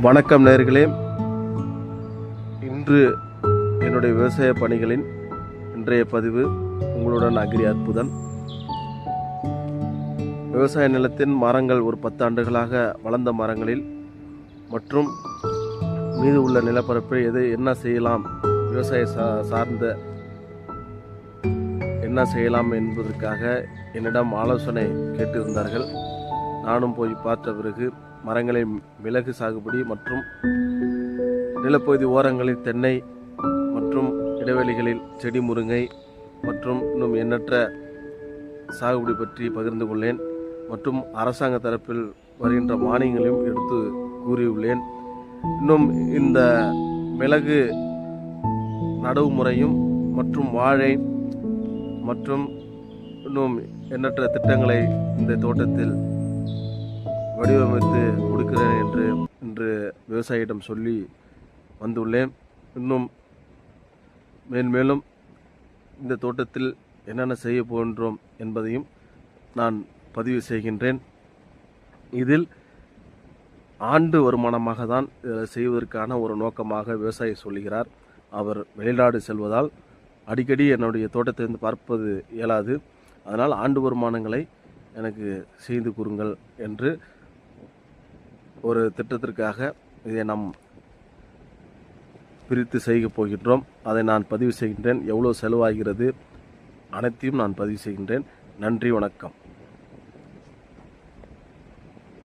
வணக்கம் நேயர்களே. இன்று என்னுடைய விவசாய பணிகளின் இன்றைய பதிவு உங்களுடன் அக்ரி அற்புதன். விவசாய நிலத்தின் மரங்கள் ஒரு 10 ஆண்டுகளாக வளர்ந்த மரங்களில் மற்றும் மீது உள்ள நிலப்பரப்பை என்ன செய்யலாம், விவசாய சார்ந்த என்ன செய்யலாம் என்பதற்காக என்னிடம் ஆலோசனை கேட்டிருந்தார்கள். நானும் போய் பார்த்த பிறகு மரங்களை மிளகு சாகுபடி மற்றும் நிலப்பகுதி ஓரங்களில் தென்னை மற்றும் இடைவெளிகளில் செடி முருங்கை மற்றும் இன்னும் எண்ணற்ற சாகுபடி பற்றி பகிர்ந்து கொள்ளேன். மற்றும் அரசாங்க தரப்பில் வருகின்ற மானியங்களையும் எடுத்து கூறியுள்ளேன். இன்னும் இந்த மிளகு நடவு முறையும் மற்றும் வாழை மற்றும் இன்னும் எண்ணற்ற திட்டங்களை இந்த தோட்டத்தில் வடிவமைத்து கொடுக்கிறேன் என்று இன்று விவசாயியிடம் சொல்லி வந்துள்ளேன். இன்னும் மேன்மேலும் இந்த தோட்டத்தில் என்னென்ன செய்ய போகின்றோம் என்பதையும் நான் பதிவு செய்கின்றேன். இதில் ஆண்டு வருமானமாக தான் செய்வதற்கான ஒரு நோக்கமாக விவசாயி சொல்கிறார். அவர் வெளிநாடு செல்வதால் அடிக்கடி என்னுடைய தோட்டத்திலிருந்து பார்ப்பது இயலாது. அதனால் ஆண்டு வருமானங்களை எனக்கு செய்து கூறுங்கள் என்று ஒரு திட்டத்திற்காக இதை நாம் பிரித்து செய்ய போகின்றோம். அதை நான் பதிவு செய்கின்றேன். எவ்வளோ செலவாகிறது அனைத்தையும் நான் பதிவு செய்கின்றேன். நன்றி, வணக்கம்.